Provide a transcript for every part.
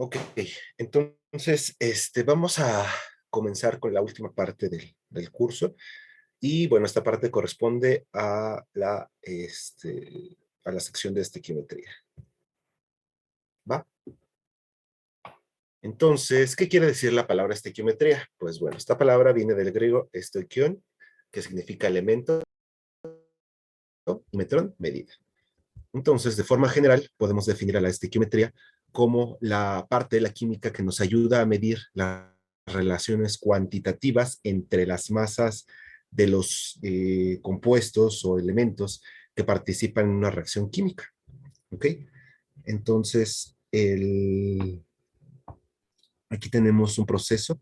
Ok, entonces vamos a comenzar con la última parte del curso. Y bueno, esta parte corresponde a la sección de estequiometría. ¿Va? Entonces, ¿qué quiere decir la palabra estequiometría? Pues bueno, esta palabra viene del griego estekion, que significa elemento, y metrón, medida. Entonces, de forma general, podemos definir a la estequiometría como la parte de la química que nos ayuda a medir las relaciones cuantitativas entre las masas de los compuestos o elementos que participan en una reacción química. ¿Ok? Entonces, aquí tenemos un proceso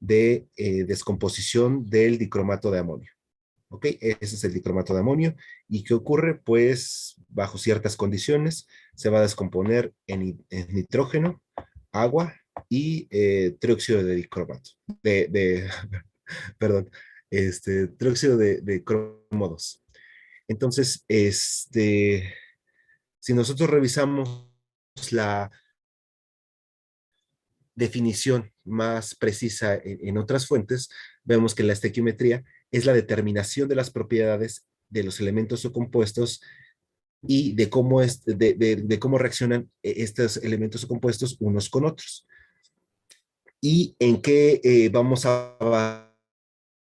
de descomposición del dicromato de amonio. ¿Ok? Ese es el dicromato de amonio. ¿Y qué ocurre? Pues bajo ciertas condiciones se va a descomponer en nitrógeno, agua y trióxido de dicromato. Perdón, trióxido de cromo 2. Entonces, si nosotros revisamos la definición más precisa en otras fuentes, vemos que la estequiometría es la determinación de las propiedades de los elementos o compuestos y de cómo reaccionan estos elementos o compuestos unos con otros. Y en qué vamos a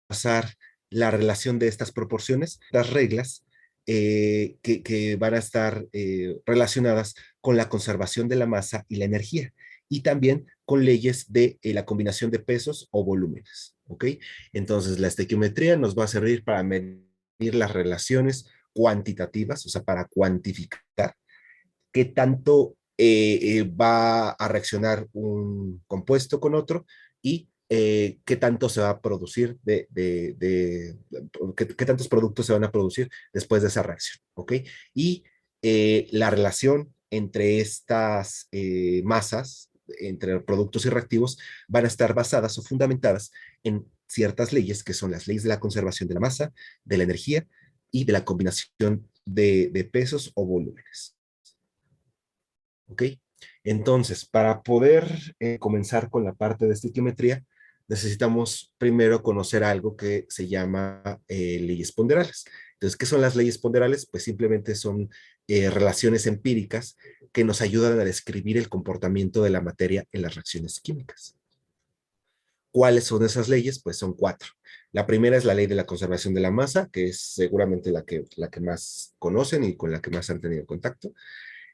basar la relación de estas proporciones, las reglas que van a estar relacionadas con la conservación de la masa y la energía, y también con leyes de la combinación de pesos o volúmenes. ¿Ok? Entonces, la estequiometría nos va a servir para medir las relaciones cuantitativas, o sea, para cuantificar qué tanto va a reaccionar un compuesto con otro y qué tanto se va a producir qué tantos productos se van a producir después de esa reacción, ¿ok? Y la relación entre estas masas, entre productos y reactivos, van a estar basadas o fundamentadas en ciertas leyes, que son las leyes de la conservación de la masa, de la energía y de la combinación de pesos o volúmenes. ¿Ok? Entonces, para poder comenzar con la parte de estequiometría, necesitamos primero conocer algo que se llama leyes ponderales. Entonces, ¿qué son las leyes ponderales? Pues simplemente son relaciones empíricas que nos ayudan a describir el comportamiento de la materia en las reacciones químicas. ¿Cuáles son esas leyes? Pues son cuatro. La primera es la ley de la conservación de la masa, que es seguramente la que más conocen y con la que más han tenido contacto.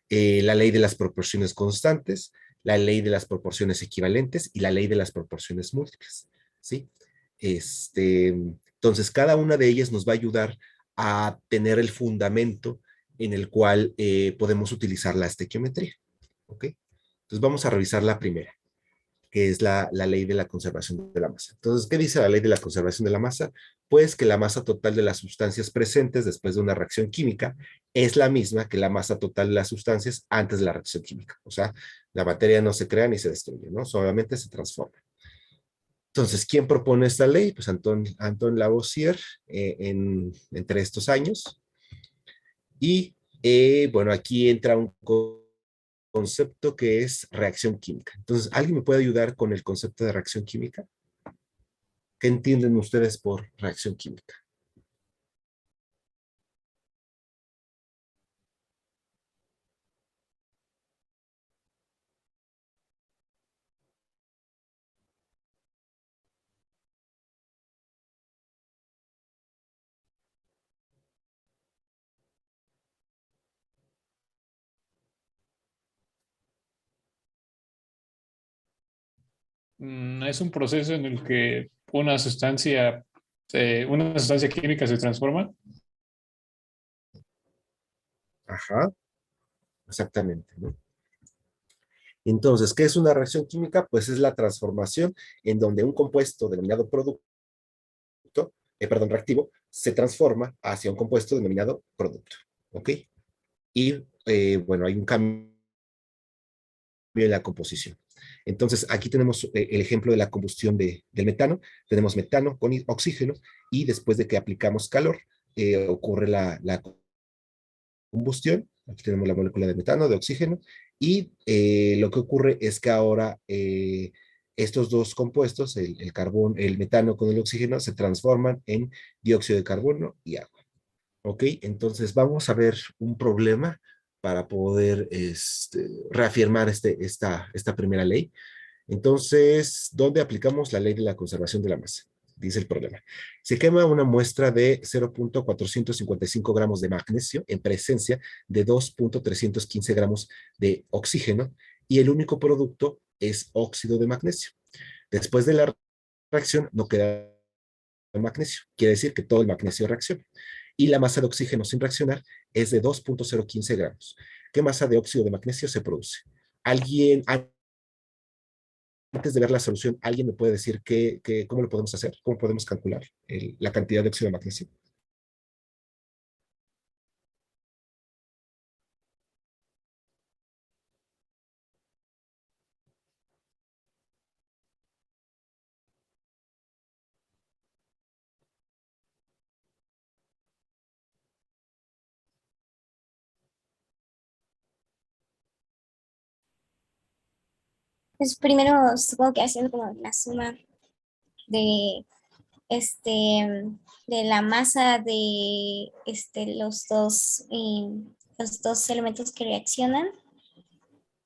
La ley de las proporciones constantes, la ley de las proporciones equivalentes y la ley de las proporciones múltiples, ¿sí? Entonces, cada una de ellas nos va a ayudar a tener el fundamento en el cual podemos utilizar la estequiometría, ¿ok? Entonces, vamos a revisar la primera, que es la ley de la conservación de la masa. Entonces, ¿qué dice la ley de la conservación de la masa? Pues que la masa total de las sustancias presentes después de una reacción química es la misma que la masa total de las sustancias antes de la reacción química. O sea, la materia no se crea ni se destruye, ¿no? Solamente se transforma. Entonces, ¿quién propone esta ley? Pues Anton Lavoisier entre estos años. Y bueno, aquí entra un concepto que es reacción química. Entonces, ¿alguien me puede ayudar con el concepto de reacción química? ¿Qué entienden ustedes por reacción química? Es un proceso en el que una sustancia química se transforma. Ajá, exactamente, ¿no? Entonces, ¿qué es una reacción química? Pues es la transformación en donde un compuesto denominado producto, perdón, reactivo, se transforma hacia un compuesto denominado producto, ¿ok? Y bueno, hay un cambio en la composición. Entonces, aquí tenemos el ejemplo de la combustión del metano. Tenemos metano con oxígeno y después de que aplicamos calor, ocurre la combustión. Aquí tenemos la molécula de metano, de oxígeno, Y lo que ocurre es que ahora estos dos compuestos, el carbón, el metano con el oxígeno, se transforman en dióxido de carbono y agua. ¿Ok? Entonces vamos a ver un problema para poder reafirmar esta primera ley. Entonces, ¿dónde aplicamos la ley de la conservación de la masa? Dice el problema. Se quema una muestra de 0.455 gramos de magnesio en presencia de 2.315 gramos de oxígeno y el único producto es óxido de magnesio. Después de la reacción no queda magnesio. Quiere decir que todo el magnesio reacciona. Y la masa de oxígeno sin reaccionar es de 2.015 gramos. ¿Qué masa de óxido de magnesio se produce? ¿Alguien, antes de ver la solución, alguien me puede decir cómo lo podemos hacer? ¿Cómo podemos calcular la cantidad de óxido de magnesio? Pues primero supongo que haciendo como la suma de este de la masa de los dos elementos que reaccionan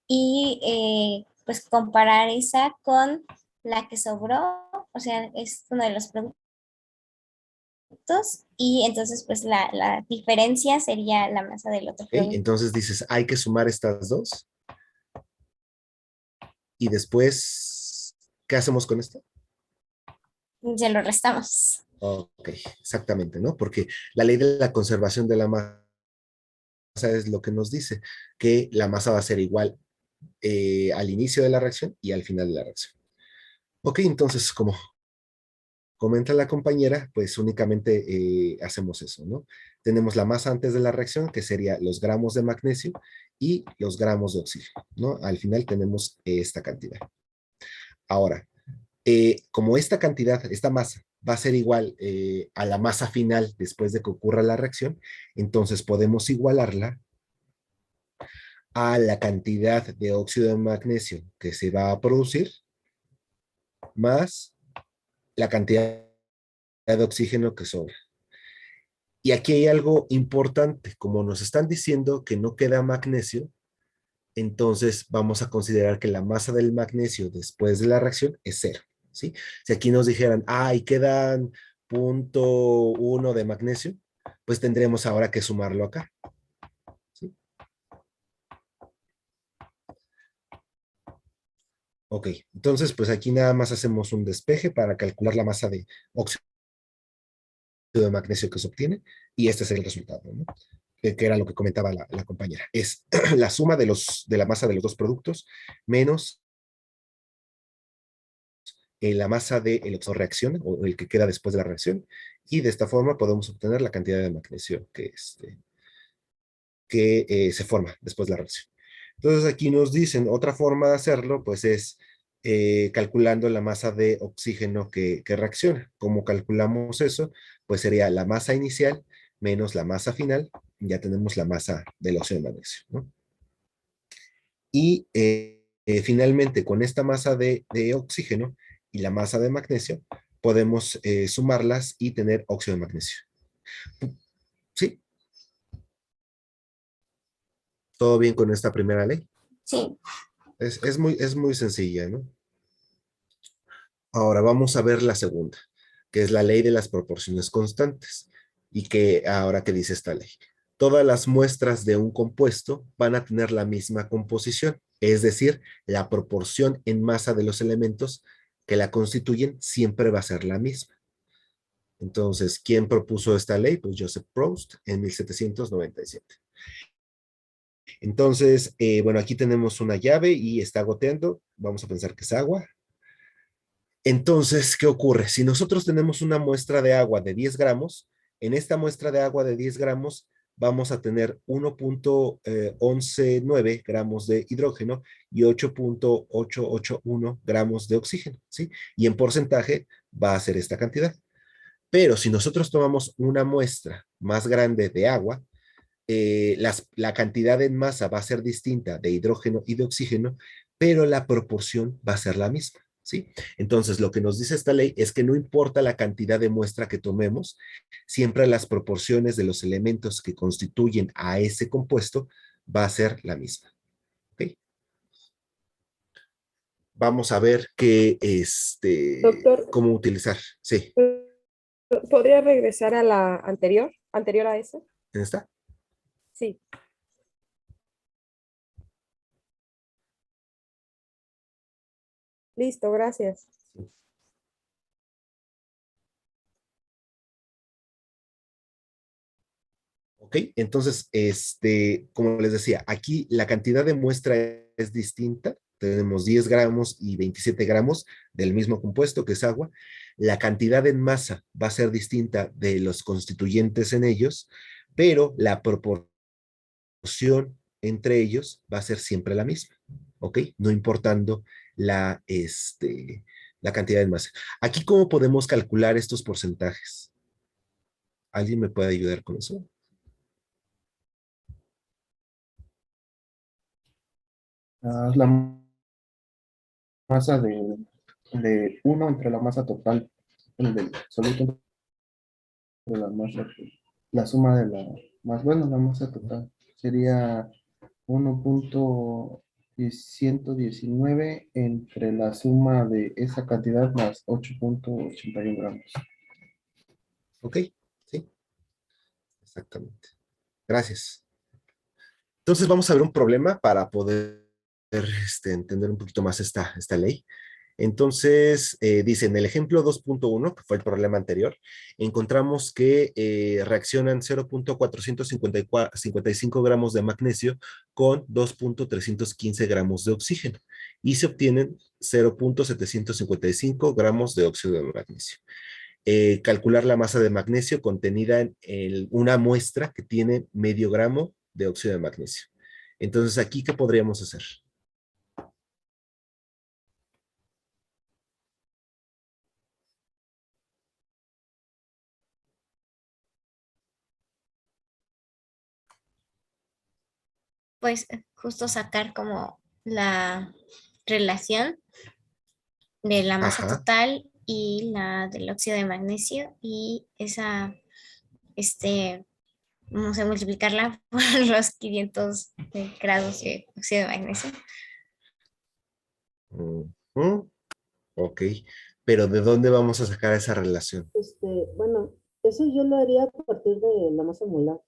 y pues comparar esa con la que sobró, o sea, es uno de los productos y entonces pues la diferencia sería la masa del otro ¿Okay? producto. Entonces dices, hay que sumar estas dos y después, ¿qué hacemos con esto? Se lo restamos. Ok, exactamente, ¿no? Porque la ley de la conservación de la masa es lo que nos dice, que la masa va a ser igual al inicio de la reacción y al final de la reacción. Ok, entonces, como comenta la compañera, pues únicamente hacemos eso, ¿no? Tenemos la masa antes de la reacción, que sería los gramos de magnesio y los gramos de oxígeno, ¿no? Al final tenemos esta cantidad. Ahora, como esta cantidad, esta masa, va a ser igual a la masa final después de que ocurra la reacción, entonces podemos igualarla a la cantidad de óxido de magnesio que se va a producir más la cantidad de oxígeno que sobra. Y aquí hay algo importante, como nos están diciendo que no queda magnesio, entonces vamos a considerar que la masa del magnesio después de la reacción es cero, ¿sí? Si aquí nos dijeran, ay, quedan 0.1 de magnesio, pues tendremos ahora que sumarlo acá, ¿sí? Ok, entonces pues aquí nada más hacemos un despeje para calcular la masa de óxido de magnesio que se obtiene y este es el resultado, ¿no? Que era lo que comentaba la compañera. Es la suma de la masa de los dos productos menos la masa del reacción o el que queda después de la reacción y de esta forma podemos obtener la cantidad de magnesio que se forma después de la reacción. Entonces aquí nos dicen otra forma de hacerlo, pues es calculando la masa de oxígeno que reacciona. ¿Cómo calculamos eso? Pues sería la masa inicial menos la masa final, ya tenemos la masa del óxido de magnesio, ¿no? Y finalmente con esta masa de oxígeno y la masa de magnesio, podemos sumarlas y tener óxido de magnesio. ¿Sí? ¿Todo bien con esta primera ley? Sí. Es muy sencilla, ¿no? Ahora vamos a ver la segunda, que es la ley de las proporciones constantes. Y que ahora que dice esta ley, todas las muestras de un compuesto van a tener la misma composición, es decir, la proporción en masa de los elementos que la constituyen siempre va a ser la misma. Entonces, ¿quién propuso esta ley? Pues Joseph Proust en 1797. Entonces, bueno, aquí tenemos una llave y está goteando. Vamos a pensar que es agua. Entonces, ¿qué ocurre? Si nosotros tenemos una muestra de agua de 10 gramos, en esta muestra de agua de 10 gramos vamos a tener 1.119 gramos de hidrógeno y 8.881 gramos de oxígeno, ¿sí? Y en porcentaje va a ser esta cantidad. Pero si nosotros tomamos una muestra más grande de agua, la cantidad en masa va a ser distinta de hidrógeno y de oxígeno, pero la proporción va a ser la misma, ¿sí? Entonces, lo que nos dice esta ley es que no importa la cantidad de muestra que tomemos, siempre las proporciones de los elementos que constituyen a ese compuesto va a ser la misma, ¿ok? Vamos a ver Doctor, cómo utilizar, sí, ¿podría regresar a la anterior a esa? ¿en esta? Sí. Listo, gracias. ¿Ok? Entonces, como les decía, aquí la cantidad de muestra es distinta. Tenemos 10 gramos y 27 gramos del mismo compuesto, que es agua. La cantidad en masa va a ser distinta de los constituyentes en ellos, pero la proporción entre ellos va a ser siempre la misma, ¿ok? No importando la cantidad en masa. Aquí, ¿cómo podemos calcular estos porcentajes? ¿Alguien me puede ayudar con eso? La masa de uno entre la masa total, del soluto entre la masa, la suma de la masa total sería 1,119 entre la suma de esa cantidad más 8,81 gramos. ¿Ok? Sí, exactamente. Gracias. Entonces vamos a ver un problema para poder entender un poquito más esta ley. Entonces, dice, en el ejemplo 2.1, que fue el problema anterior, encontramos que reaccionan 0,455 gramos de magnesio con 2,315 gramos de oxígeno y se obtienen 0,755 gramos de óxido de magnesio. Calcular la masa de magnesio contenida en una muestra que tiene medio gramo de óxido de magnesio. Entonces, aquí, ¿qué podríamos hacer? Pues justo sacar como la relación de la masa Ajá, total y la del óxido de magnesio y esa, no sé, multiplicarla por los 500 grados de óxido de magnesio. ujú, ok, pero ¿de dónde vamos a sacar esa relación? Bueno, eso yo lo haría a partir de la masa molar.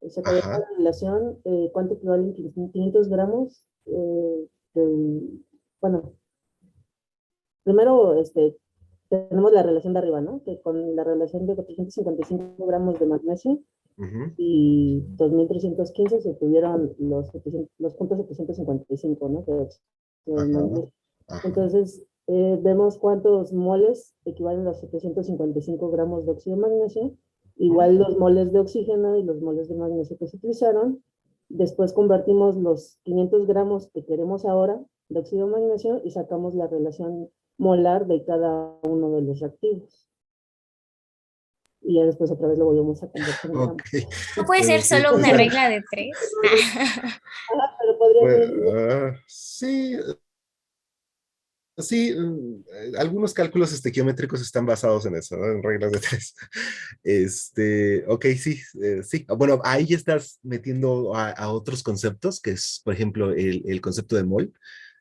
Sacaría Ajá, la relación, cuánto equivalen 500 gramos. Bueno, primero tenemos la relación de arriba, ¿no? Que con la relación de 455 gramos de magnesio ujú, y 2315 se tuvieron los puntos 755, ¿no? De ajá, magnesio. ajá, Entonces, vemos cuántos moles equivalen a los 755 gramos de óxido de magnesio, ujú, igual los moles de oxígeno y los moles de magnesio que se utilizaron. Después convertimos los 500 gramos que queremos ahora de óxido de magnesio y sacamos la relación molar de cada uno de los reactivos. Y ya después otra vez lo volvemos a convertir en ok, gramos. No puede ser sí, solo una bueno, regla de tres. Pero podría ser. sí, sí, algunos cálculos estequiométricos están basados en eso, ¿no? En reglas de tres. Ok, sí, sí. Bueno, ahí ya estás metiendo a otros conceptos, que es, por ejemplo, el concepto de mol,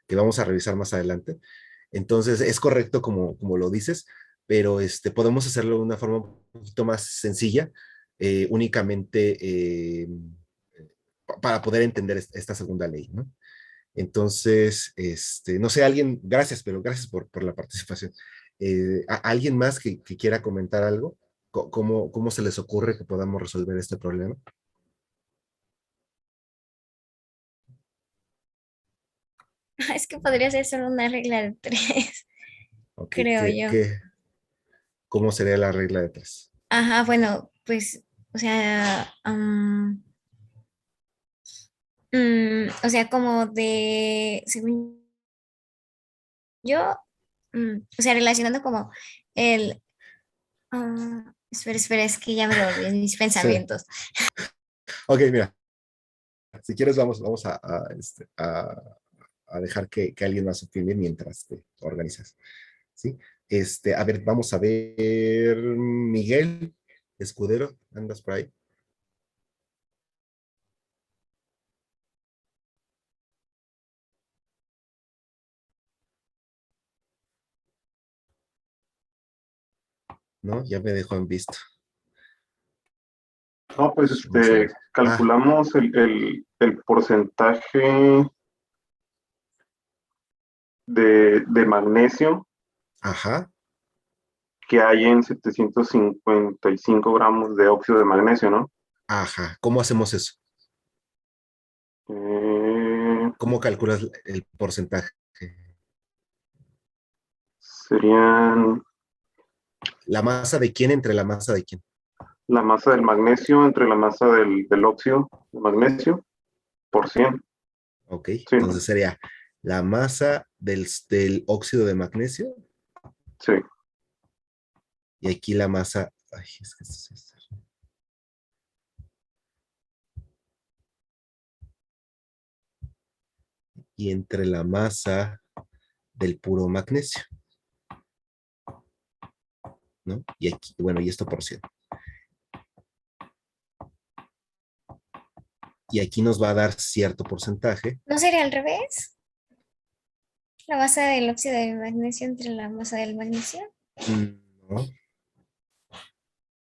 que vamos a revisar más adelante. Entonces, es correcto como lo dices, pero podemos hacerlo de una forma un poquito más sencilla, únicamente para poder entender esta segunda ley, ¿no? Entonces, no sé, alguien, gracias, pero gracias por la participación. ¿Alguien más que quiera comentar algo? ¿Cómo se les ocurre que podamos resolver este problema? Es que podría ser solo una regla de tres, Ok, creo yo. ¿cómo sería la regla de tres? Ajá, bueno, pues, o sea, o sea, como de, según yo, o sea, relacionando como el, espera, es que ya me lo olvidé en mis Sí, pensamientos. ok, mira. Si quieres, vamos a dejar que alguien más opine mientras te organizas. ¿Sí? A ver, vamos a ver, Miguel Escudero, ¿andas por ahí? ¿No? Ya me dejó en visto. No, pues Vamos a ver. calculamos el porcentaje de magnesio Ajá, que hay en 755 gramos de óxido de magnesio, ¿no? ajá. ¿Cómo hacemos eso? ¿Cómo calculas el porcentaje? Serían ¿La masa de quién entre la masa de quién? la masa del magnesio entre la masa del óxido de magnesio por 100. Ok, Sí, entonces sería la masa del óxido de magnesio sí. y aquí la masa. Ay, es que esto sí está- Y entre la masa del puro magnesio, ¿no? Y aquí, bueno, y esto por 100. Y aquí nos va a dar cierto porcentaje. ¿No sería al revés? La masa del óxido de magnesio entre la masa del magnesio. No,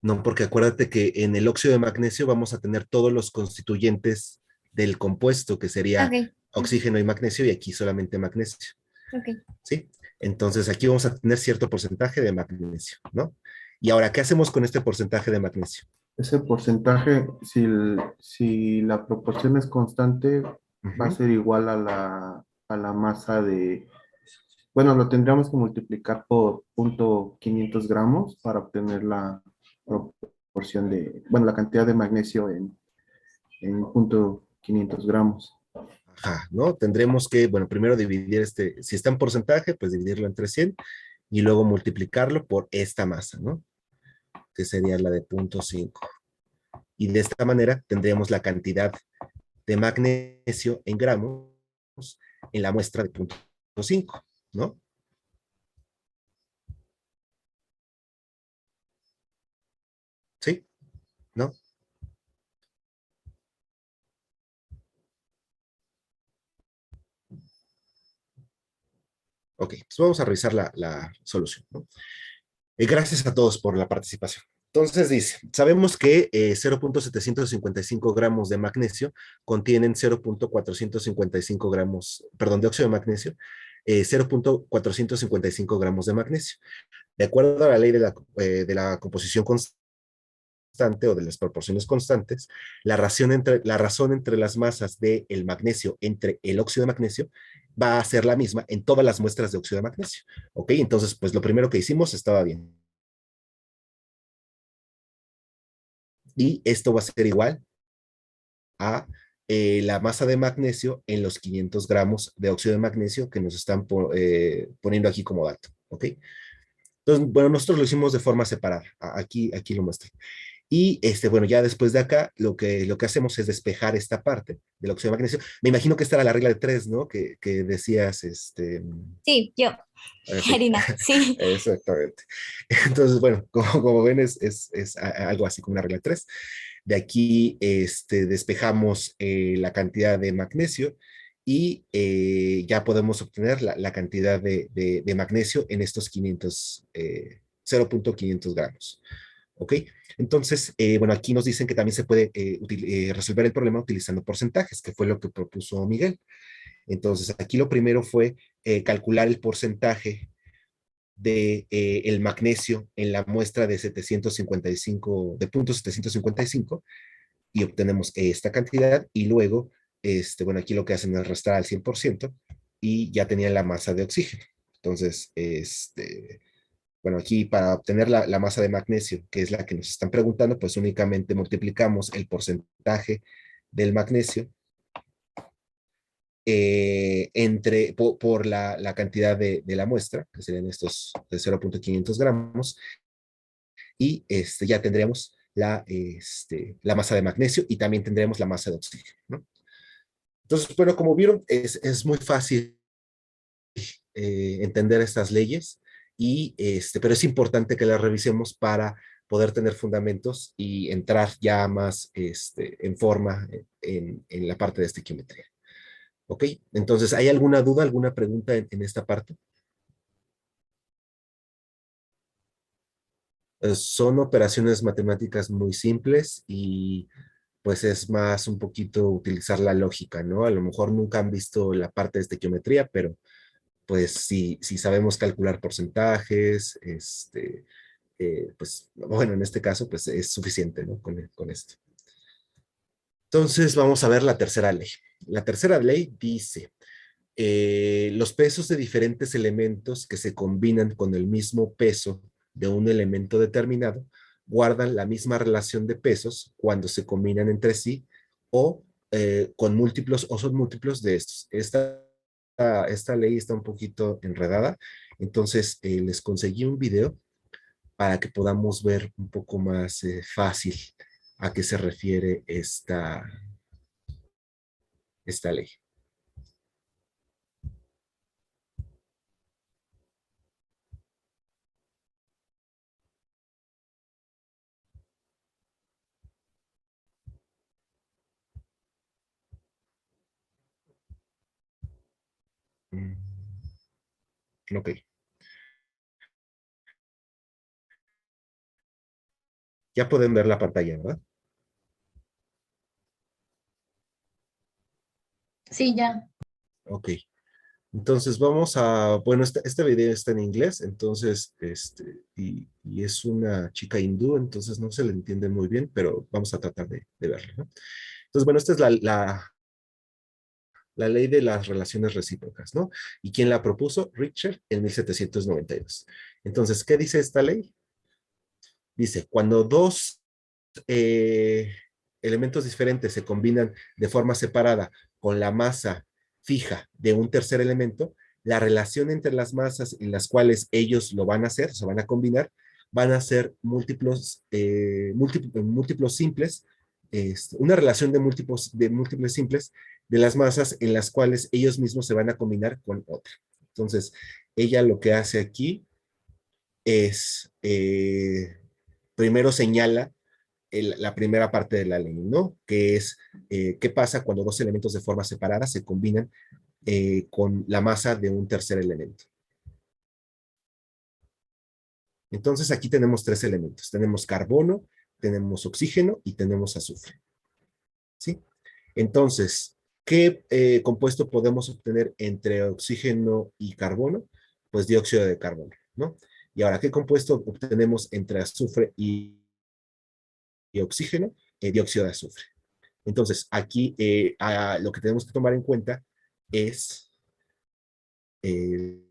no, porque acuérdate que en el óxido de magnesio vamos a tener todos los constituyentes del compuesto, que sería Ok, oxígeno y magnesio, y aquí solamente magnesio, ok. ¿sí? Entonces aquí vamos a tener cierto porcentaje de magnesio, ¿no? Y ahora, ¿qué hacemos con este porcentaje de magnesio? Ese porcentaje, si la proporción es constante, va a Ujú. ser igual a la masa bueno, lo tendríamos que multiplicar por 0.500 gramos para obtener la proporción bueno, la cantidad de magnesio en 0.500 gramos. Ajá, ¿no? Tendremos que, bueno, primero dividir si está en porcentaje, pues dividirlo entre 100 y luego multiplicarlo por esta masa, ¿no? Que sería la de 0.5. Y de esta manera tendríamos la cantidad de magnesio en gramos en la muestra de 0.5, ¿no? ¿Sí? ¿No? Ok, pues vamos a revisar la solución, ¿no? Gracias a todos por la participación. Entonces dice, sabemos que 0.755 gramos de magnesio contienen 0.455 gramos, perdón, de óxido de magnesio, 0.455 gramos de magnesio. De acuerdo a la ley de la composición constante o de las proporciones constantes, la razón entre las masas del magnesio entre el óxido de magnesio va a ser la misma en todas las muestras de óxido de magnesio. ¿Ok? Entonces, pues lo primero que hicimos estaba bien. Y esto va a ser igual a la masa de magnesio en los 500 gramos de óxido de magnesio que nos están poniendo aquí como dato. ¿Ok? Entonces, bueno, nosotros lo hicimos de forma separada. Aquí lo muestro. Y bueno, ya después de acá, lo que hacemos es despejar esta parte del óxido de magnesio. Me imagino que esta era la regla de 3, ¿no? Que decías, Sí, yo, sí, Karina, sí. exactamente. Entonces, bueno, como ven, es algo así como una regla de 3. De aquí despejamos la cantidad de magnesio y ya podemos obtener la cantidad de magnesio en estos 0.500 gramos. ¿Ok? Entonces, bueno, aquí nos dicen que también se puede resolver el problema utilizando porcentajes, que fue lo que propuso Miguel. Entonces, aquí lo primero fue calcular el porcentaje de el magnesio en la muestra de 755, de 0.755 y obtenemos esta cantidad y luego, bueno, aquí lo que hacen es restar al 100% y ya tenían la masa de oxígeno. Entonces, bueno, aquí para obtener la masa de magnesio, que es la que nos están preguntando, pues únicamente multiplicamos el porcentaje del magnesio por la cantidad de la muestra, que serían estos de 0.500 gramos, y ya tendríamos la masa de magnesio y también tendremos la masa de oxígeno, ¿no? Entonces, bueno, como vieron, es muy fácil entender estas leyes, pero es importante que las revisemos para poder tener fundamentos y entrar ya más en forma en la parte de estequiometría. ¿Ok? Entonces, ¿hay alguna duda, alguna pregunta en esta parte? Son operaciones matemáticas muy simples y pues es más un poquito utilizar la lógica, ¿no? A lo mejor nunca han visto la parte de estequiometría, pero pues si sabemos calcular porcentajes, pues bueno, en este caso pues es suficiente, ¿no? Con esto. Entonces vamos a ver la tercera ley. La tercera ley dice, los pesos de diferentes elementos que se combinan con el mismo peso de un elemento determinado guardan la misma relación de pesos cuando se combinan entre sí o con múltiplos o son múltiplos de estos. Esta ley está un poquito enredada, entonces les conseguí un video para que podamos ver un poco más fácil a qué se refiere esta ley. Mm, ok, ya pueden ver la pantalla, ¿verdad? Sí, ya. Ok, entonces vamos a, bueno, este video está en inglés, entonces, y es una chica hindú, entonces no se le entiende muy bien, pero vamos a tratar de verlo, ¿no? Entonces, bueno, esta es la ley de las relaciones recíprocas, ¿no? ¿Y quién la propuso? Richter en 1792. Entonces, ¿qué dice esta ley? Dice, cuando dos eh, elementos diferentes se combinan de forma separada con la masa fija de un tercer elemento, la relación entre las masas en las cuales ellos lo van a hacer, se van a combinar, van a ser múltiplos simples, una relación de múltiples simples de las masas en las cuales ellos mismos se van a combinar con otra. Entonces, ella lo que hace aquí es, primero señala la primera parte de la ley, ¿no? Que es, ¿qué pasa cuando dos elementos de forma separada se combinan con la masa de un tercer elemento? Entonces aquí tenemos tres elementos. Tenemos carbono, tenemos oxígeno y tenemos azufre. ¿Sí? Entonces, ¿qué compuesto podemos obtener entre oxígeno y carbono? Pues dióxido de carbono, ¿no? Y ahora, ¿qué compuesto obtenemos entre azufre y oxígeno? Dióxido de azufre. Entonces, aquí lo que tenemos que tomar en cuenta es eh,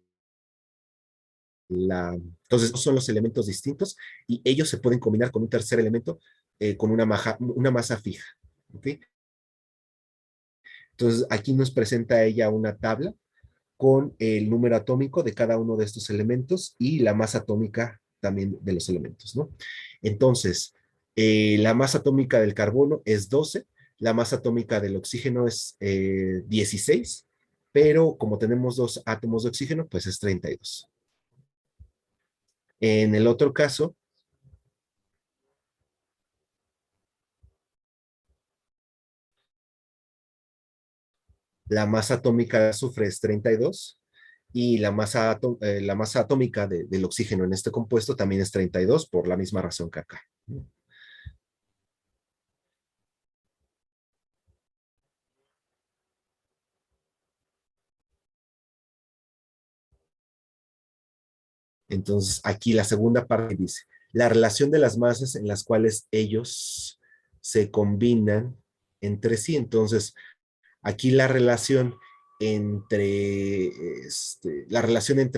entonces, son los elementos distintos y ellos se pueden combinar con un tercer elemento con una masa fija. ¿Okay? Entonces, aquí nos presenta ella una tabla con el número atómico de cada uno de estos elementos y la masa atómica también de los elementos, ¿no? Entonces, la masa atómica del carbono es 12, la masa atómica del oxígeno es 16, pero como tenemos dos átomos de oxígeno, pues es 32. En el otro caso, la masa atómica de azufre es 32 y la masa atómica del oxígeno en este compuesto también es 32 por la misma razón que acá. Entonces, aquí la segunda parte dice, la relación de las masas en las cuales ellos se combinan entre sí. Entonces, aquí la relación entre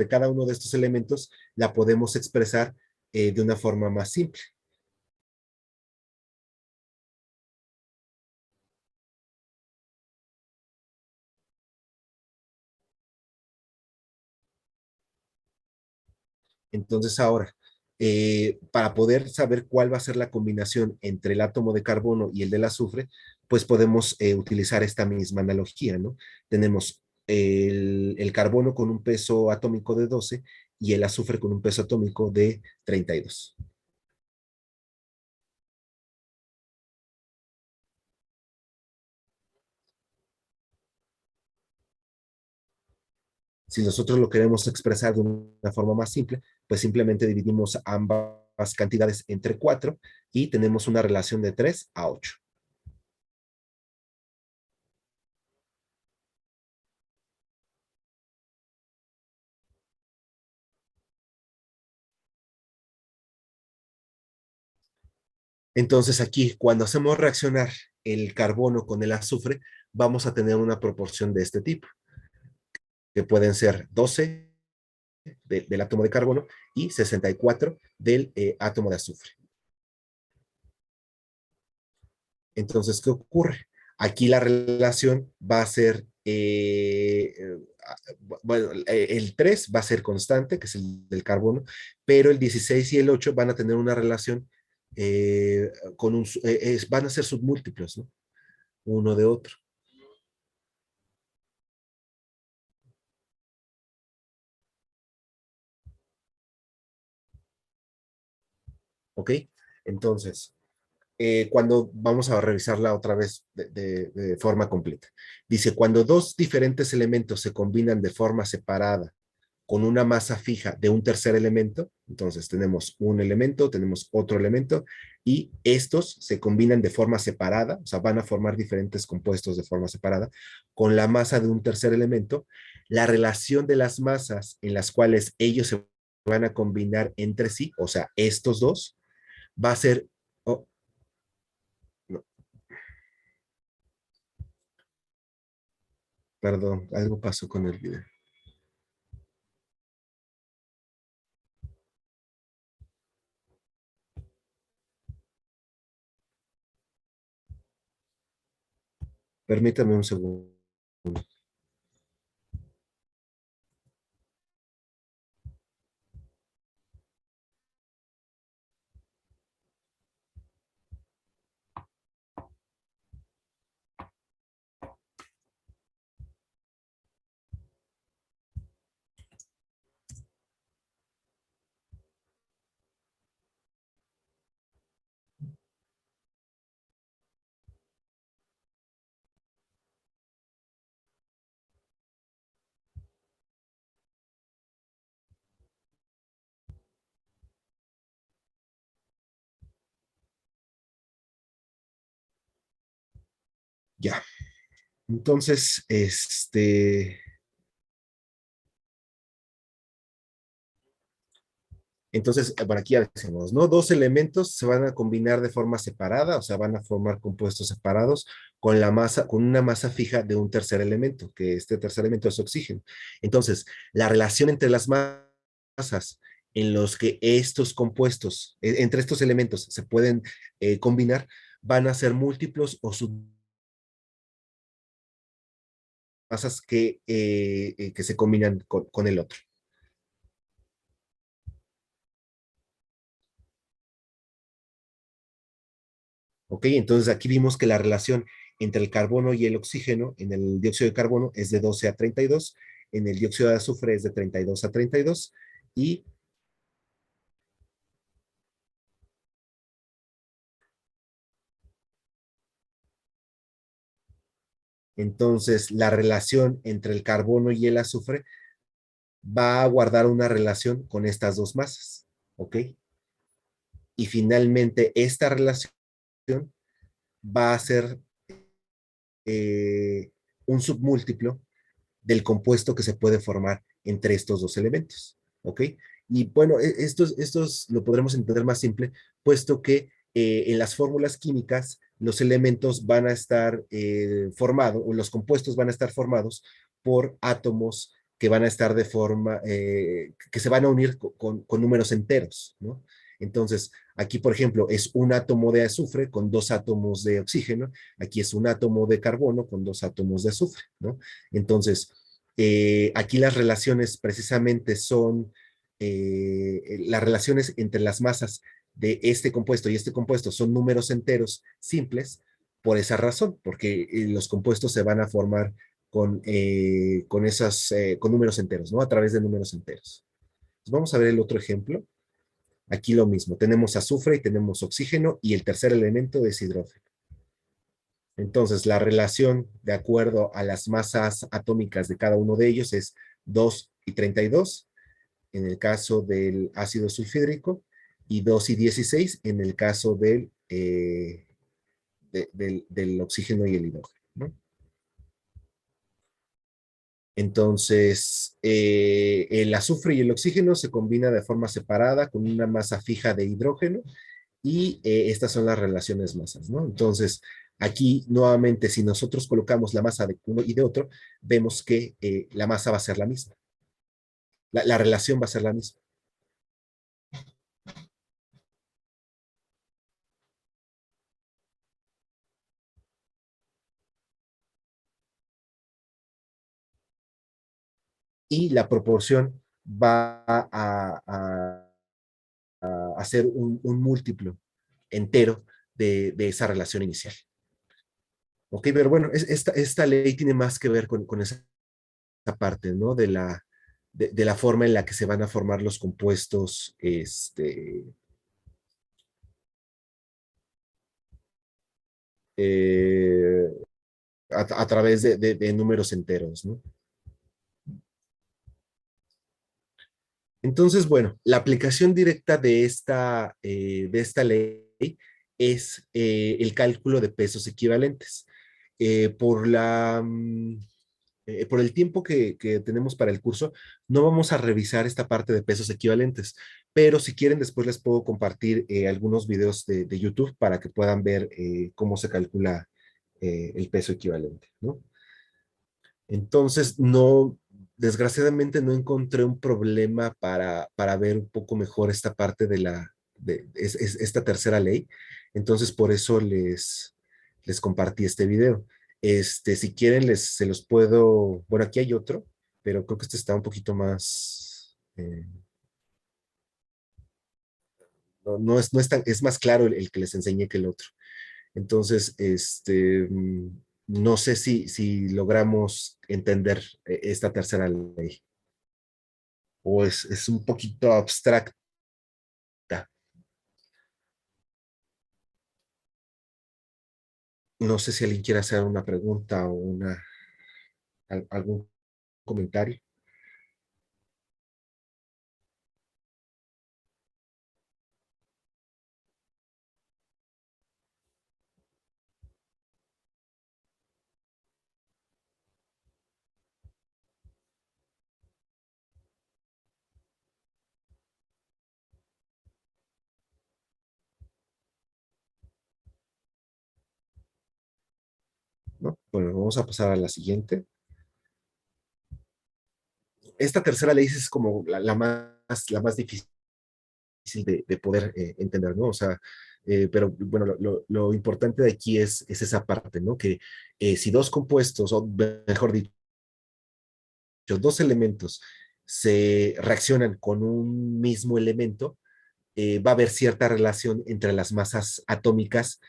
cada uno de estos elementos la podemos expresar de una forma más simple. Entonces ahora, para poder saber cuál va a ser la combinación entre el átomo de carbono y el del azufre, pues podemos utilizar esta misma analogía, ¿no? Tenemos el carbono con un peso atómico de 12 y el azufre con un peso atómico de 32. Si nosotros lo queremos expresar de una forma más simple, pues simplemente dividimos ambas cantidades entre 4 y tenemos una relación de 3:8. Entonces aquí, cuando hacemos reaccionar el carbono con el azufre, vamos a tener una proporción de este tipo, que pueden ser 12 del átomo de carbono y 64 del átomo de azufre. Entonces, ¿qué ocurre? Aquí la relación va a ser, bueno, el 3 va a ser constante, que es el del carbono, pero el 16 y el 8 van a tener una relación van a ser submúltiplos, ¿no? Uno de otro. ¿Ok? Entonces, cuando vamos a revisarla otra vez de forma completa. Dice, cuando dos diferentes elementos se combinan de forma separada con una masa fija de un tercer elemento, entonces tenemos un elemento, tenemos otro elemento, y estos se combinan de forma separada, o sea, van a formar diferentes compuestos de forma separada, con la masa de un tercer elemento, la relación de las masas en las cuales ellos se van a combinar entre sí, o sea, estos dos, va a ser, oh, no, perdón, algo pasó con el video. Permítame un segundo. Ya. Entonces, por aquí ya decimos, ¿no? Dos elementos se van a combinar de forma separada, o sea, van a formar compuestos separados con la masa, con una masa fija de un tercer elemento, que este tercer elemento es oxígeno. Entonces, la relación entre las masas en los que estos compuestos, entre estos elementos se pueden combinar, van a ser múltiplos o masas que se combinan con el otro. ¿Ok? Entonces aquí vimos que la relación entre el carbono y el oxígeno en el dióxido de carbono es de 12:32, en el dióxido de azufre es de 32:32, y entonces la relación entre el carbono y el azufre va a guardar una relación con estas dos masas. ¿Ok? Y finalmente esta relación va a ser un submúltiplo del compuesto que se puede formar entre estos dos elementos. ¿Ok? Y bueno, estos lo podremos entender más simple, puesto que en las fórmulas químicas los elementos van a estar formados, o los compuestos van a estar formados por átomos que van a estar de forma, que se van a unir con números enteros, ¿no? Entonces, aquí, por ejemplo, es un átomo de azufre con dos átomos de oxígeno, aquí es un átomo de carbono con dos átomos de azufre, ¿no? Entonces, aquí las relaciones precisamente son las relaciones entre las masas de este compuesto y este compuesto son números enteros simples, por esa razón, porque los compuestos se van a formar con números enteros, ¿no? A través de números enteros. Pues vamos a ver el otro ejemplo. Aquí lo mismo, tenemos azufre y tenemos oxígeno y el tercer elemento es hidrógeno. Entonces, la relación de acuerdo a las masas atómicas de cada uno de ellos es 2 y 32 en el caso del ácido sulfídrico y 2 y 16 en el caso del oxígeno y el hidrógeno, ¿no? Entonces, el azufre y el oxígeno se combinan de forma separada con una masa fija de hidrógeno y estas son las relaciones masas, ¿no? Entonces, aquí nuevamente, si nosotros colocamos la masa de uno y de otro, vemos que la masa va a ser la misma. La relación va a ser la misma. Y la proporción va a ser un múltiplo entero de esa relación inicial. Ok, pero bueno, esta ley tiene más que ver con esa parte, ¿no? De la forma en la que se van a formar los compuestos, eh, a través de números enteros, ¿no? Entonces, bueno, la aplicación directa de esta ley es el cálculo de pesos equivalentes. Por el tiempo que tenemos para el curso, no vamos a revisar esta parte de pesos equivalentes, pero si quieren, después les puedo compartir algunos videos de YouTube para que puedan ver cómo se calcula el peso equivalente, ¿no? Entonces, no, desgraciadamente no encontré un problema para ver un poco mejor esta parte de esta tercera ley. Entonces, por eso les compartí este video. Si quieren, se los puedo, bueno, aquí hay otro, pero creo que este está un poquito más, no es tan, es más claro el que les enseñé que el otro. Entonces, no sé si logramos entender esta tercera ley o es un poquito abstracta. No sé si alguien quiere hacer una pregunta o algún comentario. ¿No? Bueno, vamos a pasar a la siguiente. Esta tercera ley es como la más difícil de poder entender, ¿no? O sea, pero bueno, lo importante de aquí es esa parte, ¿no? Que si dos compuestos, o mejor dicho, dos elementos se reaccionan con un mismo elemento, va a haber cierta relación entre las masas atómicas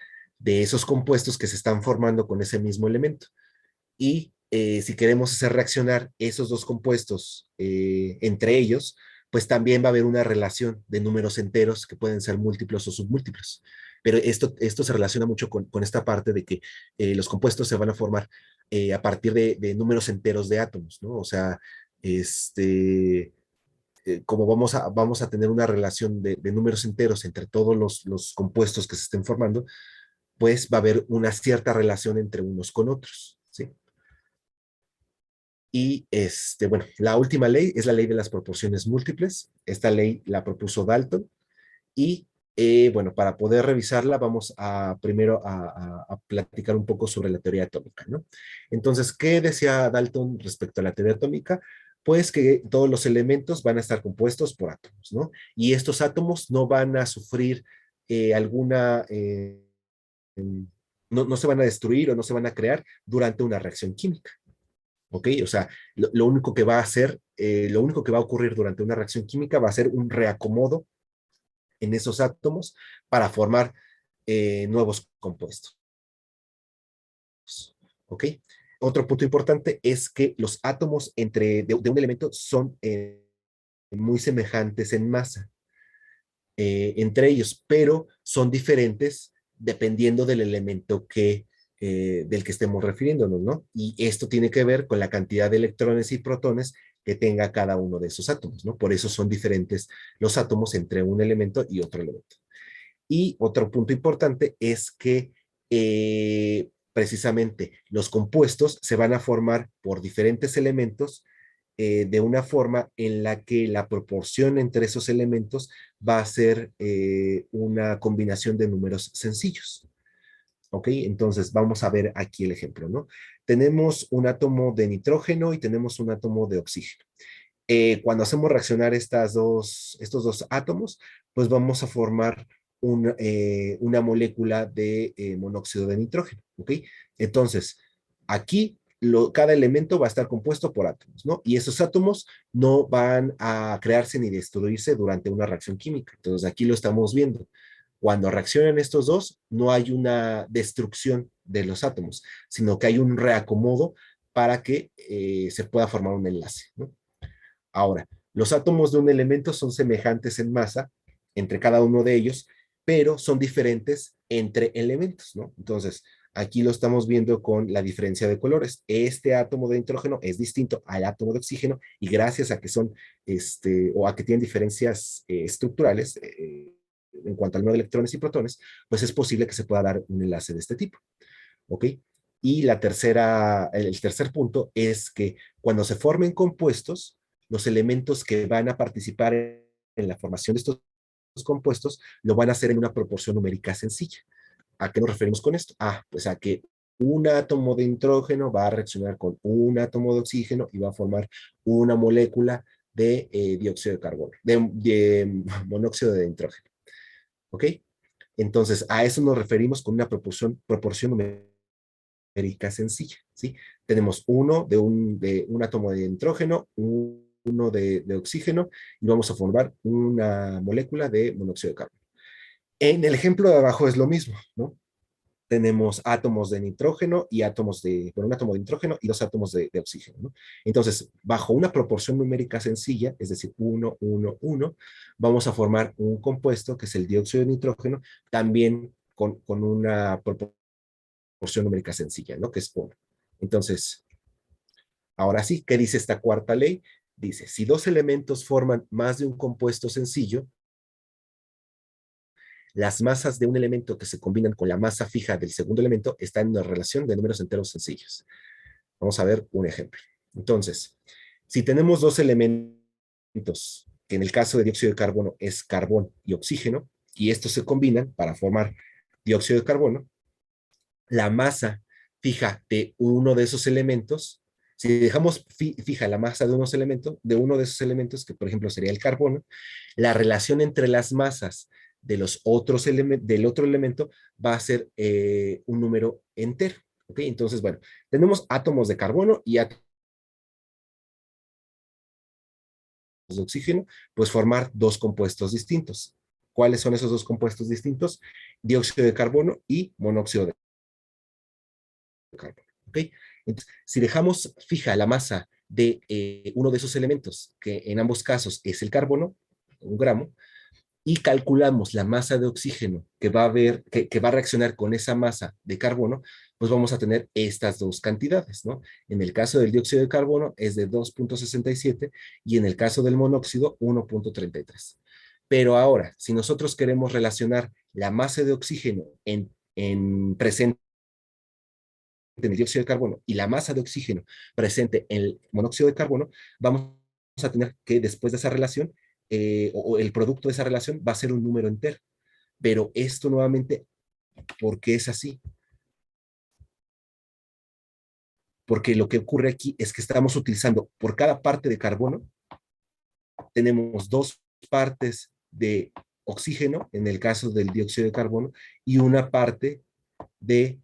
de esos compuestos que se están formando con ese mismo elemento. Y si queremos hacer reaccionar esos dos compuestos entre ellos, pues también va a haber una relación de números enteros que pueden ser múltiplos o submúltiplos. Pero esto se relaciona mucho con esta parte de que los compuestos se van a formar a partir de números enteros de átomos, ¿no? O sea, como vamos a tener una relación de números enteros entre todos los compuestos que se estén formando, pues va a haber una cierta relación entre unos con otros, ¿sí? Y bueno, la última ley es la ley de las proporciones múltiples. Esta ley la propuso Dalton y bueno, para poder revisarla vamos primero a platicar un poco sobre la teoría atómica, ¿no? Entonces, ¿qué decía Dalton respecto a la teoría atómica? Pues que todos los elementos van a estar compuestos por átomos, ¿no? Y estos átomos no van a sufrir no se van a destruir o no se van a crear durante una reacción química. ¿Ok? O sea, lo único que va a hacer, lo único que va a ocurrir durante una reacción química va a ser un reacomodo en esos átomos para formar nuevos compuestos. ¿Ok? Otro punto importante es que los átomos de un elemento son muy semejantes en masa entre ellos, pero son diferentes dependiendo del elemento del que estemos refiriéndonos, ¿no? Y esto tiene que ver con la cantidad de electrones y protones que tenga cada uno de esos átomos, ¿no? Por eso son diferentes los átomos entre un elemento y otro elemento. Y otro punto importante es que precisamente los compuestos se van a formar por diferentes elementos de una forma en la que la proporción entre esos elementos va a ser una combinación de números sencillos. ¿Ok? Entonces vamos a ver aquí el ejemplo, ¿no? Tenemos un átomo de nitrógeno y tenemos un átomo de oxígeno. Cuando hacemos reaccionar estos dos átomos, pues vamos a formar una molécula de monóxido de nitrógeno, ¿ok? Entonces, aquí cada elemento va a estar compuesto por átomos, ¿no? Y esos átomos no van a crearse ni destruirse durante una reacción química. Entonces, aquí lo estamos viendo. Cuando reaccionan estos dos, no hay una destrucción de los átomos, sino que hay un reacomodo para que se pueda formar un enlace, ¿no? Ahora, los átomos de un elemento son semejantes en masa entre cada uno de ellos, pero son diferentes entre elementos, ¿no? Entonces, aquí lo estamos viendo con la diferencia de colores. Este átomo de nitrógeno es distinto al átomo de oxígeno y gracias a que son, o a que tienen diferencias estructurales en cuanto al número de electrones y protones, pues es posible que se pueda dar un enlace de este tipo, ¿ok? Y el tercer punto es que cuando se formen compuestos, los elementos que van a participar en la formación de estos compuestos lo van a hacer en una proporción numérica sencilla. ¿A qué nos referimos con esto? Pues a que un átomo de nitrógeno va a reaccionar con un átomo de oxígeno y va a formar una molécula de dióxido de carbono, de monóxido de nitrógeno. ¿Ok? Entonces, a eso nos referimos con una proporción numérica sencilla, ¿sí? Tenemos de un átomo de nitrógeno, uno de oxígeno, y vamos a formar una molécula de monóxido de carbono. En el ejemplo de abajo es lo mismo, ¿no? Tenemos átomos de nitrógeno y un átomo de nitrógeno y dos átomos de oxígeno, ¿no? Entonces, bajo una proporción numérica sencilla, es decir, 1, 1, 1, vamos a formar un compuesto que es el dióxido de nitrógeno, también con una proporción numérica sencilla, ¿no? Que es 1. Entonces, ahora sí, ¿qué dice esta cuarta ley? Dice, si dos elementos forman más de un compuesto sencillo, las masas de un elemento que se combinan con la masa fija del segundo elemento están en una relación de números enteros sencillos. Vamos a ver un ejemplo. Entonces, si tenemos dos elementos, que en el caso de dióxido de carbono es carbón y oxígeno, y estos se combinan para formar dióxido de carbono, la masa fija de uno de esos elementos, si dejamos fija la masa de uno de esos elementos, que por ejemplo sería el carbono, la relación entre las masas de del otro elemento va a ser un número entero. ¿Ok? Entonces, bueno, tenemos átomos de carbono y átomos de oxígeno, pues formar dos compuestos distintos. ¿Cuáles son esos dos compuestos distintos? Dióxido de carbono y monóxido de carbono. ¿Ok? Entonces, si dejamos fija la masa de uno de esos elementos, que en ambos casos es el carbono, 1 gramo, y calculamos la masa de oxígeno que va a reaccionar con esa masa de carbono, pues vamos a tener estas dos cantidades, ¿no? En el caso del dióxido de carbono es de 2.67 y en el caso del monóxido 1.33. Pero ahora, si nosotros queremos relacionar la masa de oxígeno presente en el dióxido de carbono y la masa de oxígeno presente en el monóxido de carbono, vamos a tener que después de esa relación, o el producto de esa relación va a ser un número entero. Pero esto nuevamente, ¿por qué es así? Porque lo que ocurre aquí es que estamos utilizando por cada parte de carbono, tenemos dos partes de oxígeno, en el caso del dióxido de carbono, y una parte de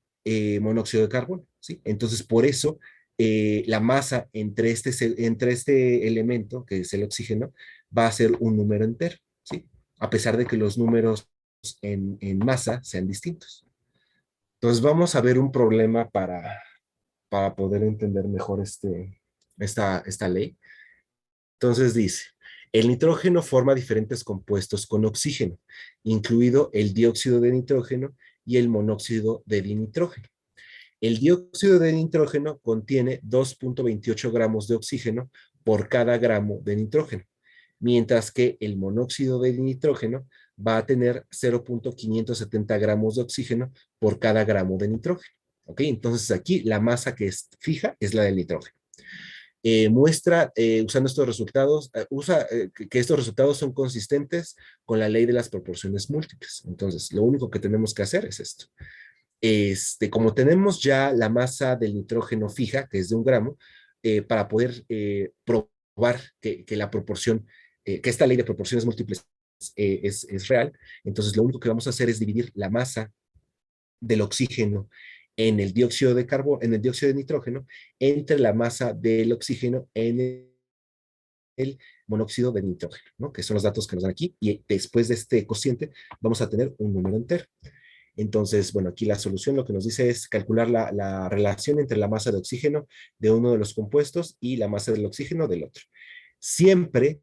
monóxido de carbono, ¿sí? Entonces, por eso, la masa entre este elemento, que es el oxígeno, va a ser un número entero, ¿sí? A pesar de que los números en masa sean distintos. Entonces vamos a ver un problema para poder entender mejor esta ley. Entonces dice, el nitrógeno forma diferentes compuestos con oxígeno, incluido el dióxido de nitrógeno y el monóxido de dinitrógeno. El dióxido de nitrógeno contiene 2.28 gramos de oxígeno por cada gramo de nitrógeno, mientras que el monóxido de nitrógeno va a tener 0.570 gramos de oxígeno por cada gramo de nitrógeno. ¿Ok? Entonces aquí la masa que es fija es la del nitrógeno. Muestra, usando estos resultados, que estos resultados son consistentes con la ley de las proporciones múltiples. Entonces, lo único que tenemos que hacer es esto. Como tenemos ya la masa del nitrógeno fija, que es de 1 gramo, para poder probar que la proporción, que esta ley de proporciones múltiples es real, entonces lo único que vamos a hacer es dividir la masa del oxígeno en el dióxido de nitrógeno entre la masa del oxígeno en el monóxido de nitrógeno, ¿no? Que son los datos que nos dan aquí, y después de este cociente vamos a tener un número entero. Entonces, bueno, aquí la solución lo que nos dice es calcular la relación entre la masa de oxígeno de uno de los compuestos y la masa del oxígeno del otro. Siempre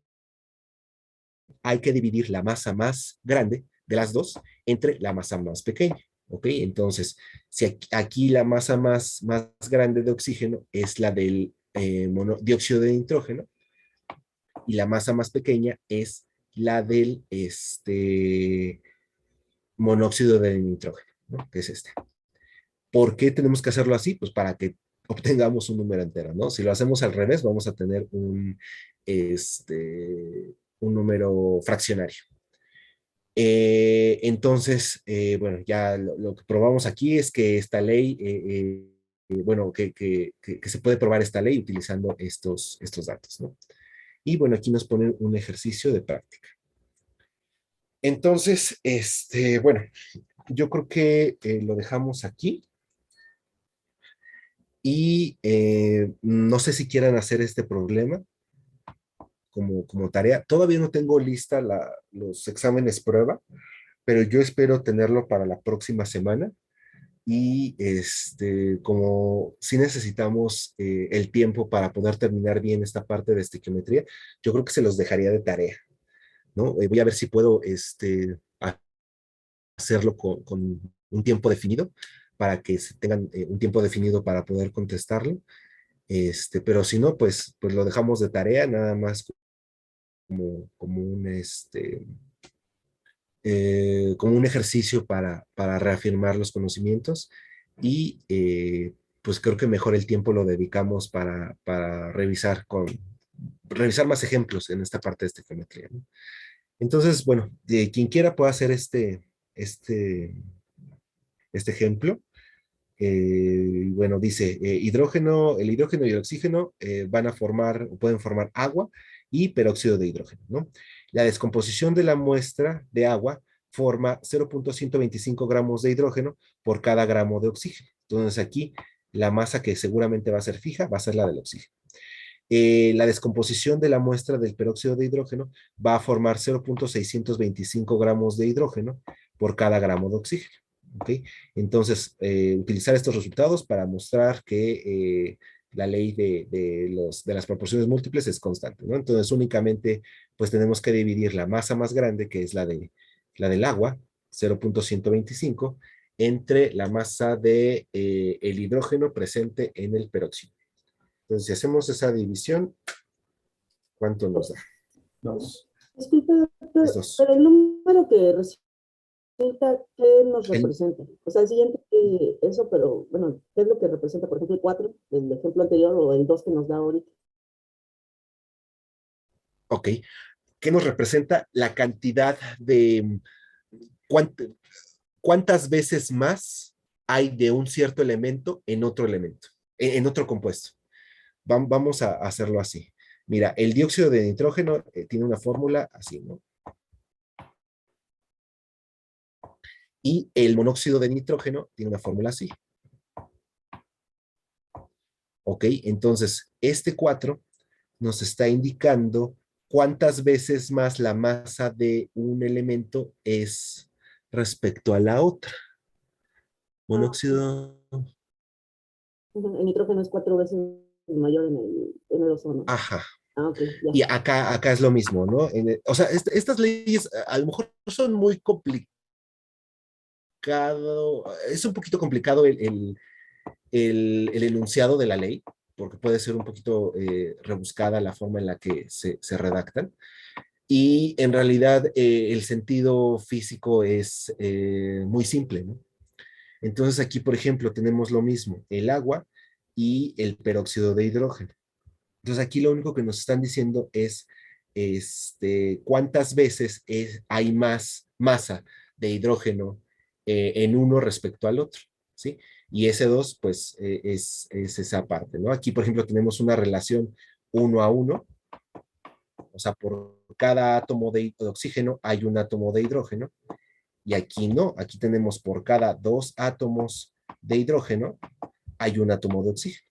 hay que dividir la masa más grande de las dos entre la masa más pequeña. ¿Ok? Entonces, si aquí la masa más grande de oxígeno es la del dióxido de nitrógeno y la masa más pequeña es la del monóxido de nitrógeno, ¿no? Que es esta. ¿Por qué tenemos que hacerlo así? Pues para que obtengamos un número entero, ¿no? Si lo hacemos al revés, vamos a tener un número fraccionario. Entonces, bueno, ya lo que probamos aquí es que esta ley, bueno, que se puede probar esta ley utilizando estos datos, ¿no? Y bueno, aquí nos ponen un ejercicio de práctica. Entonces, bueno, yo creo que lo dejamos aquí. Y no sé si quieran hacer este problema como tarea. Todavía no tengo lista los exámenes prueba, pero yo espero tenerlo para la próxima semana. Y como si necesitamos el tiempo para poder terminar bien esta parte de estequiometría, yo creo que se los dejaría de tarea, ¿no? Voy a ver si puedo hacerlo con un tiempo definido para que tengan un tiempo definido para poder contestarlo. Pero si no, pues lo dejamos de tarea, nada más como un ejercicio para reafirmar los conocimientos y pues creo que mejor el tiempo lo dedicamos para revisar más ejemplos en esta parte de estequiometría, ¿no? Entonces, bueno, quien quiera puede hacer este ejemplo. Bueno, dice, el hidrógeno y el oxígeno pueden formar agua y peróxido de hidrógeno, ¿no? La descomposición de la muestra de agua forma 0.125 gramos de hidrógeno por cada gramo de oxígeno. Entonces aquí la masa que seguramente va a ser fija va a ser la del oxígeno. La descomposición de la muestra del peróxido de hidrógeno va a formar 0.625 gramos de hidrógeno por cada gramo de oxígeno. ¿Ok? Entonces, utilizar estos resultados para mostrar que la ley de las proporciones múltiples es constante, ¿no? Entonces, únicamente, pues tenemos que dividir la masa más grande, que es la del agua, 0.125, entre la masa del el hidrógeno presente en el peróxido. Entonces, si hacemos esa división, ¿cuánto nos da? 2. Disculpe, doctor, Es 2. pero el número que resulta, ¿qué nos representa? O sea, el siguiente, eso, pero bueno, ¿qué es lo que representa? Por ejemplo, el 4 del ejemplo anterior o el 2 que nos da ahorita. Ok. ¿Qué nos representa? La cantidad de cuántas veces más hay de un cierto elemento en otro elemento, en otro compuesto. Vamos a hacerlo así. Mira, el dióxido de nitrógeno tiene una fórmula así, ¿no? Y el monóxido de nitrógeno tiene una fórmula así. Ok, entonces este 4 nos está indicando cuántas veces más la masa de un elemento es respecto a la otra. Monóxido. Ujú, el nitrógeno es 4 veces mayor en el ozono. Ajá. Ah, ok, ya. Y acá es lo mismo, ¿no? O sea, estas leyes a lo mejor son muy complicadas. Es un poquito complicado el enunciado de la ley, porque puede ser un poquito rebuscada la forma en la que se redactan. Y en realidad el sentido físico es muy simple, ¿no? Entonces aquí, por ejemplo, tenemos lo mismo, el agua y el peróxido de hidrógeno. Entonces aquí lo único que nos están diciendo es cuántas veces hay más masa de hidrógeno en uno respecto al otro, ¿sí? Y ese 2 pues, es esa parte, ¿no? Aquí, por ejemplo, tenemos una relación 1 a 1, o sea, por cada átomo de oxígeno hay un átomo de hidrógeno, y aquí no, aquí tenemos por cada 2 átomos de hidrógeno hay un átomo de oxígeno,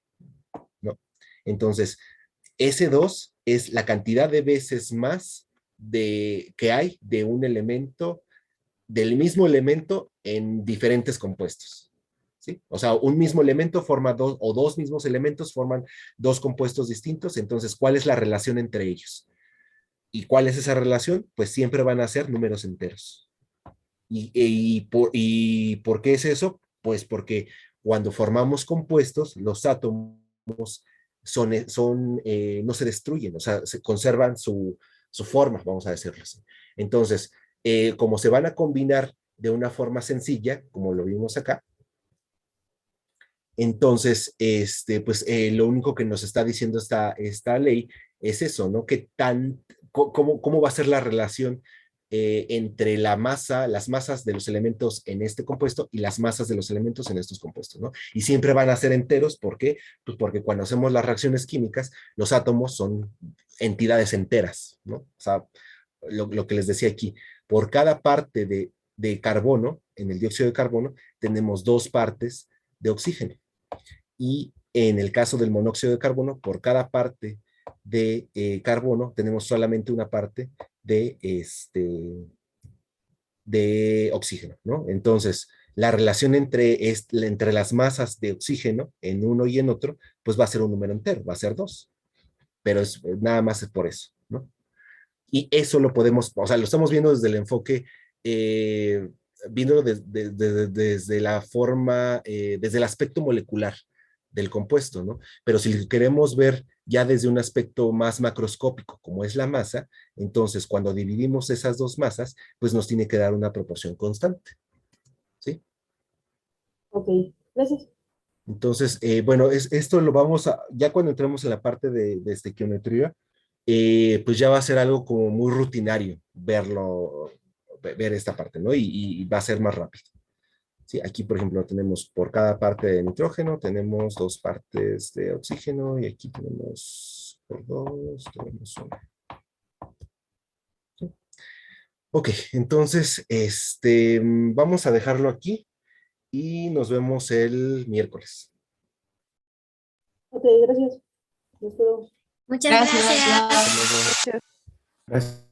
¿no? Entonces, ese 2 es la cantidad de veces más que hay de un elemento, del mismo elemento en diferentes compuestos, ¿sí? O sea, un mismo elemento forma dos, o dos mismos elementos forman dos compuestos distintos, entonces, ¿cuál es la relación entre ellos? ¿Y cuál es esa relación? Pues siempre van a ser números enteros. ¿Y por qué es eso? Pues porque cuando formamos compuestos, los átomos no se destruyen, o sea, se conservan su forma, vamos a decirlo así. Entonces, como se van a combinar de una forma sencilla, como lo vimos acá, entonces, pues lo único que nos está diciendo esta ley es eso, ¿no? ¿Cómo va a ser la relación entre las masas de los elementos en este compuesto y las masas de los elementos en estos compuestos, ¿no? Y siempre van a ser enteros, ¿por qué? Pues porque cuando hacemos las reacciones químicas, los átomos son entidades enteras, ¿no? O sea, lo que les decía aquí, por cada parte de carbono, en el dióxido de carbono, tenemos 2 partes de oxígeno. Y en el caso del monóxido de carbono, por cada parte de carbono, tenemos solamente una parte de oxígeno, ¿no? Entonces, la relación entre las masas de oxígeno en uno y en otro, pues va a ser un número entero, va a ser 2. Pero nada más es por eso, ¿no? Y eso lo podemos, o sea, lo estamos viendo desde el enfoque, viéndolo desde la forma, desde el aspecto molecular del compuesto, ¿no? Pero si queremos ver ya desde un aspecto más macroscópico, como es la masa, entonces cuando dividimos esas dos masas, pues nos tiene que dar una proporción constante, ¿sí? Ok, gracias. Entonces, bueno, esto lo vamos ya cuando entremos en la parte de estequiometría, pues ya va a ser algo como muy rutinario ver esta parte, ¿no? Y va a ser más rápido. Sí, aquí, por ejemplo, tenemos por cada parte de nitrógeno, tenemos 2 partes de oxígeno, y aquí tenemos por 2, tenemos 1. ¿Sí? Ok, entonces, vamos a dejarlo aquí y nos vemos el miércoles. Ok, gracias. Nos vemos. Muchas Gracias. gracias. Hasta luego. Gracias.